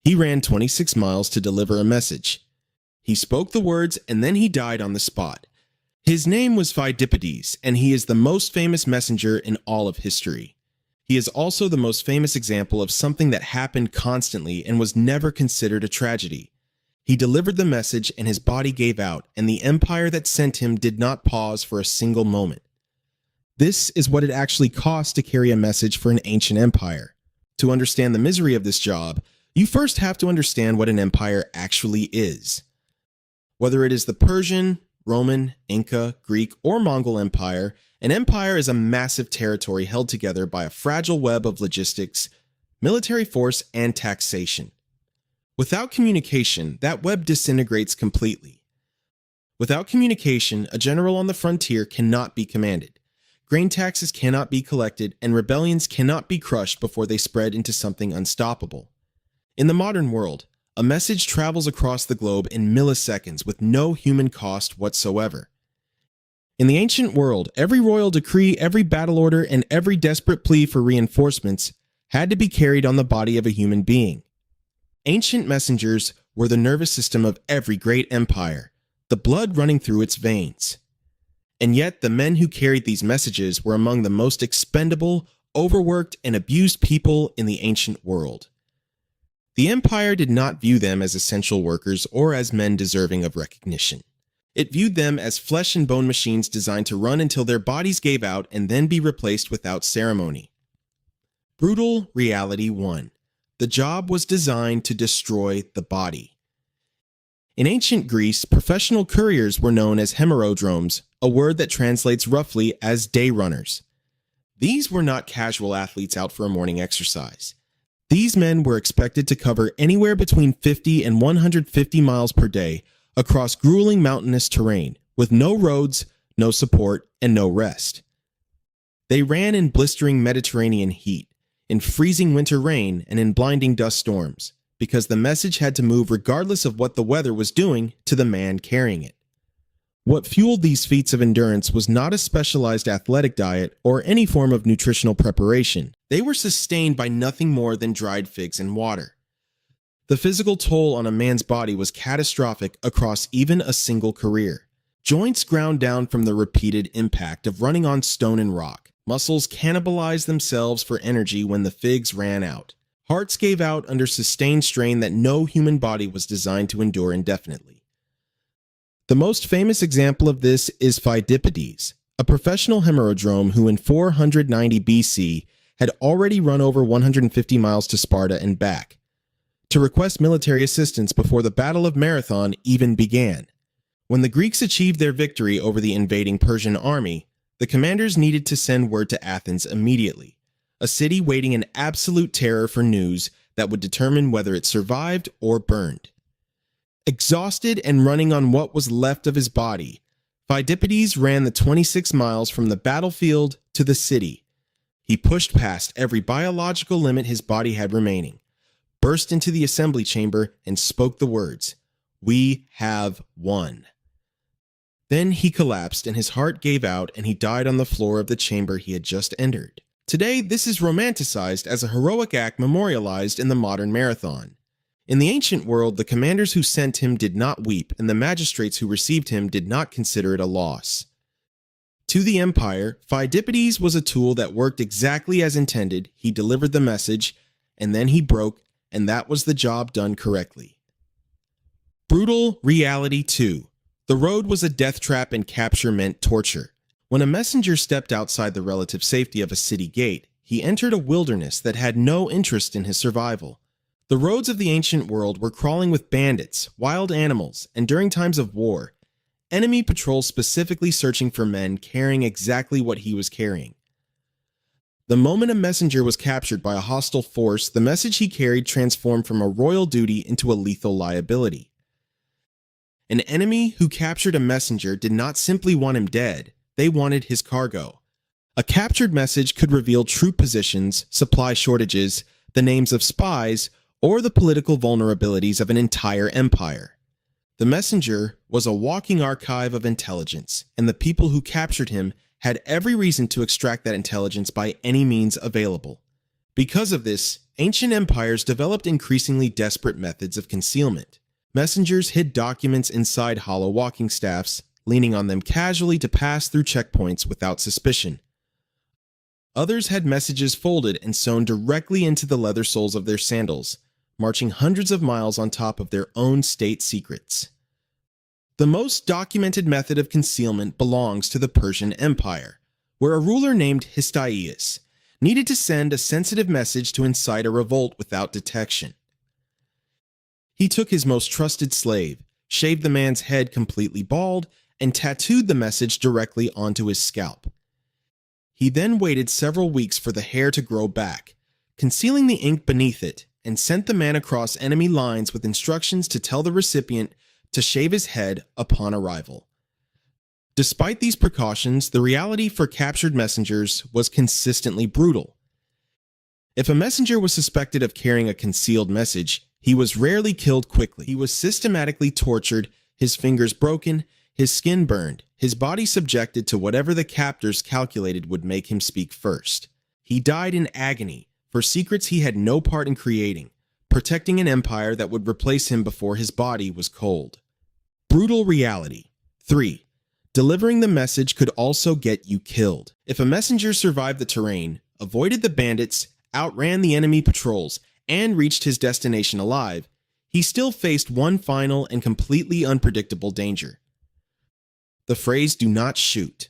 He ran 26 miles to deliver a message. He spoke the words and then he died on the spot. His name was Pheidippides, and he is the most famous messenger in all of history. He is also the most famous example of something that happened constantly and was never considered a tragedy. He delivered the message and his body gave out, and the empire that sent him did not pause for a single moment. This is what it actually costs to carry a message for an ancient empire. To understand the misery of this job, you first have to understand what an empire actually is. Whether it is the Persian, Roman, Inca, Greek, or Mongol Empire, an empire is a massive territory held together by a fragile web of logistics, military force, and taxation. Without communication, that web disintegrates completely. Without communication, a general on the frontier cannot be commanded. Grain taxes cannot be collected, and rebellions cannot be crushed before they spread into something unstoppable. In the modern world, a message travels across the globe in milliseconds with no human cost whatsoever. In the ancient world, every royal decree, every battle order, and every desperate plea for reinforcements had to be carried on the body of a human being. Ancient messengers were the nervous system of every great empire, the blood running through its veins. And yet, the men who carried these messages were among the most expendable, overworked, and abused people in the ancient world. The empire did not view them as essential workers or as men deserving of recognition. It viewed them as flesh and bone machines designed to run until their bodies gave out and then be replaced without ceremony. Brutal reality 1. The job was designed to destroy the body. In ancient Greece, professional couriers were known as hemerodromes, a word that translates roughly as day runners. These were not casual athletes out for a morning exercise. These men were expected to cover anywhere between 50 and 150 miles per day across grueling mountainous terrain, with no roads, no support, and no rest. They ran in blistering Mediterranean heat, in freezing winter rain, and in blinding dust storms, because the message had to move regardless of what the weather was doing to the man carrying it. What fueled these feats of endurance was not a specialized athletic diet or any form of nutritional preparation. They were sustained by nothing more than dried figs and water. The physical toll on a man's body was catastrophic across even a single career. Joints ground down from the repeated impact of running on stone and rock. Muscles cannibalized themselves for energy when the figs ran out. Hearts gave out under sustained strain that no human body was designed to endure indefinitely. The most famous example of this is Pheidippides, a professional hemerodrome who in 490 BC had already run over 150 miles to Sparta and back, to request military assistance before the Battle of Marathon even began. When the Greeks achieved their victory over the invading Persian army, the commanders needed to send word to Athens immediately, a city waiting in absolute terror for news that would determine whether it survived or burned. Exhausted and running on what was left of his body, Pheidippides ran the 26 miles from the battlefield to the city. He pushed past every biological limit his body had remaining, burst into the assembly chamber, and spoke the words, "We have won." Then he collapsed and his heart gave out and he died on the floor of the chamber he had just entered. Today, this is romanticized as a heroic act memorialized in the modern marathon. In the ancient world, the commanders who sent him did not weep, and the magistrates who received him did not consider it a loss. To the empire, Pheidippides was a tool that worked exactly as intended. He delivered the message, and then he broke, and that was the job done correctly. Brutal reality 2. The road was a death trap and capture meant torture. When a messenger stepped outside the relative safety of a city gate, he entered a wilderness that had no interest in his survival. The roads of the ancient world were crawling with bandits, wild animals, and during times of war, enemy patrols specifically searching for men carrying exactly what he was carrying. The moment a messenger was captured by a hostile force, the message he carried transformed from a royal duty into a lethal liability. An enemy who captured a messenger did not simply want him dead, they wanted his cargo. A captured message could reveal troop positions, supply shortages, the names of spies, or the political vulnerabilities of an entire empire. The messenger was a walking archive of intelligence, and the people who captured him had every reason to extract that intelligence by any means available. Because of this, Ancient empires developed increasingly desperate methods of concealment. Messengers hid documents inside hollow walking staffs, leaning on them casually to pass through checkpoints without suspicion. Others had messages folded and sewn directly into the leather soles of their sandals, marching hundreds of miles on top of their own state secrets. The most documented method of concealment belongs to the Persian Empire, where a ruler named Pheidippides needed to send a sensitive message to incite a revolt without detection. He took his most trusted slave, shaved the man's head completely bald, and tattooed the message directly onto his scalp. He then waited several weeks for the hair to grow back, concealing the ink beneath it, and sent the man across enemy lines with instructions to tell the recipient to shave his head upon arrival. Despite these precautions, the reality for captured messengers was consistently brutal. If a messenger was suspected of carrying a concealed message, he was rarely killed quickly. He was systematically tortured, his fingers broken, his skin burned, his body subjected to whatever the captors calculated would make him speak first. He died in agony for secrets he had no part in creating, protecting an empire that would replace him before his body was cold. Brutal reality. 3. Delivering the message could also get you killed. If a messenger survived the terrain, avoided the bandits, outran the enemy patrols, and reached his destination alive, he still faced one final and completely unpredictable danger. The phrase, "do not shoot."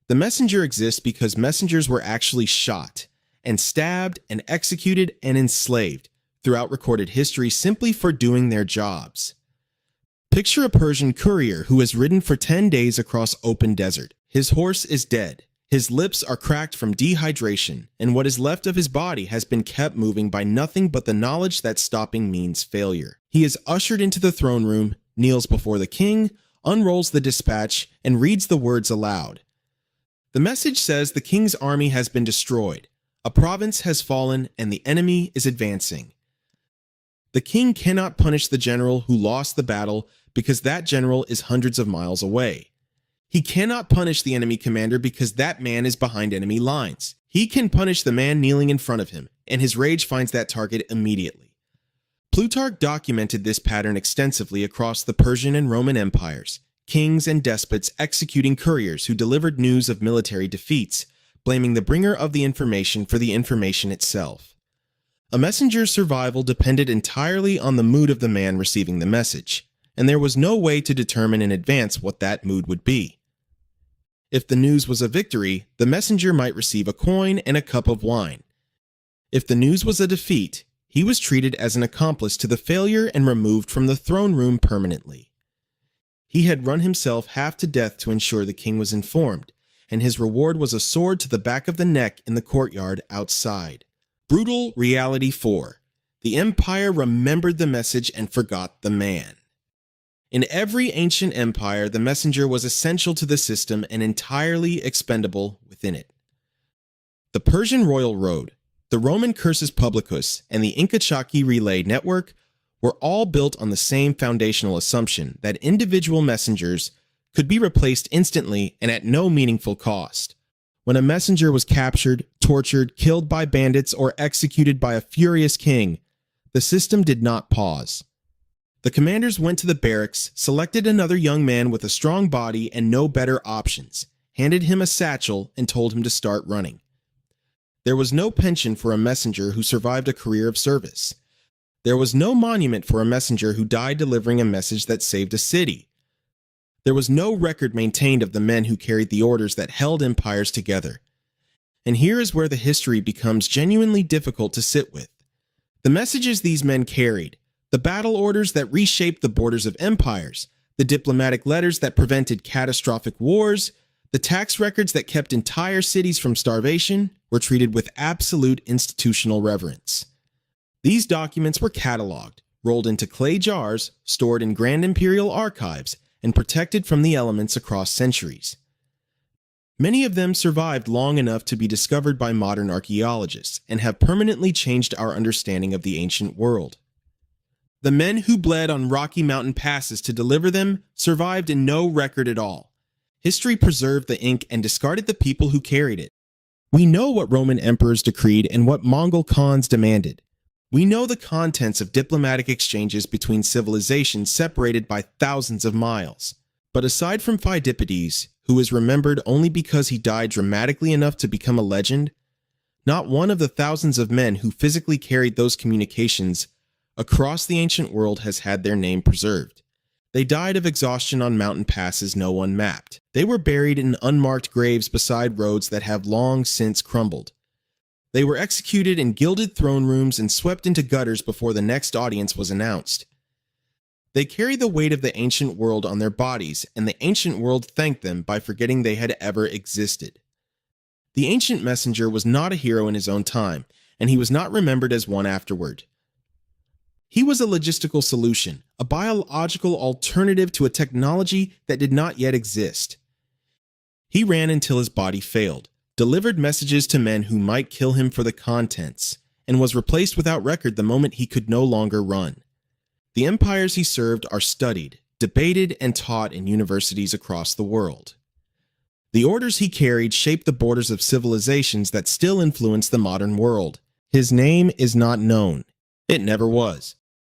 The messenger exists because messengers were actually shot, and stabbed, and executed, and enslaved throughout recorded history simply for doing their jobs. Picture a Persian courier who has ridden for 10 days across open desert. His horse is dead. His lips are cracked from dehydration, and what is left of his body has been kept moving by nothing but the knowledge that stopping means failure. He is ushered into the throne room, kneels before the king, unrolls the dispatch, and reads the words aloud. The message says the king's army has been destroyed, a province has fallen, and the enemy is advancing. The king cannot punish the general who lost the battle because that general is hundreds of miles away. He cannot punish the enemy commander because that man is behind enemy lines. He can punish the man kneeling in front of him, and his rage finds that target immediately. Plutarch documented this pattern extensively across the Persian and Roman empires, kings and despots executing couriers who delivered news of military defeats, blaming the bringer of the information for the information itself. A messenger's survival depended entirely on the mood of the man receiving the message, and there was no way to determine in advance what that mood would be. If the news was a victory, the messenger might receive a coin and a cup of wine. If the news was a defeat, he was treated as an accomplice to the failure and removed from the throne room permanently. He had run himself half to death to ensure the king was informed, and his reward was a sword to the back of the neck in the courtyard outside. Brutal reality 4. The empire remembered the message and forgot the man. In every ancient empire, the messenger was essential to the system and entirely expendable within it. The Persian royal road, the Roman cursus publicus, and the Inca Chaki relay network were all built on the same foundational assumption that individual messengers could be replaced instantly and at no meaningful cost. When a messenger was captured, tortured, killed by bandits, or executed by a furious king, the system did not pause. The commanders went to the barracks, selected another young man with a strong body and no better options, handed him a satchel, and told him to start running. There was no pension for a messenger who survived a career of service. There was no monument for a messenger who died delivering a message that saved a city. There was no record maintained of the men who carried the orders that held empires together. And here is where the history becomes genuinely difficult to sit with. The messages these men carried, the battle orders that reshaped the borders of empires, the diplomatic letters that prevented catastrophic wars, the tax records that kept entire cities from starvation, were treated with absolute institutional reverence. These documents were cataloged, rolled into clay jars, stored in grand imperial archives, and protected from the elements across centuries. Many of them survived long enough to be discovered by modern archaeologists and have permanently changed our understanding of the ancient world. The men who bled on Rocky Mountain passes to deliver them survived in no record at all. History preserved the ink and discarded the people who carried it. We know what Roman emperors decreed and what Mongol Khans demanded. We know the contents of diplomatic exchanges between civilizations separated by thousands of miles. But aside from Pheidippides, who is remembered only because he died dramatically enough to become a legend, not one of the thousands of men who physically carried those communications across the ancient world has had their name preserved. They died of exhaustion on mountain passes no one mapped. They were buried in unmarked graves beside roads that have long since crumbled. They were executed in gilded throne rooms and swept into gutters before the next audience was announced. They carry the weight of the ancient world on their bodies, and the ancient world thanked them by forgetting they had ever existed. The ancient messenger was not a hero in his own time, and he was not remembered as one afterward. He was a logistical solution, a biological alternative to a technology that did not yet exist. He ran until his body failed, delivered messages to men who might kill him for the contents, and was replaced without record the moment he could no longer run. The empires he served are studied, debated, and taught in universities across the world. The orders he carried shaped the borders of civilizations that still influence the modern world. His name is not known. It never was.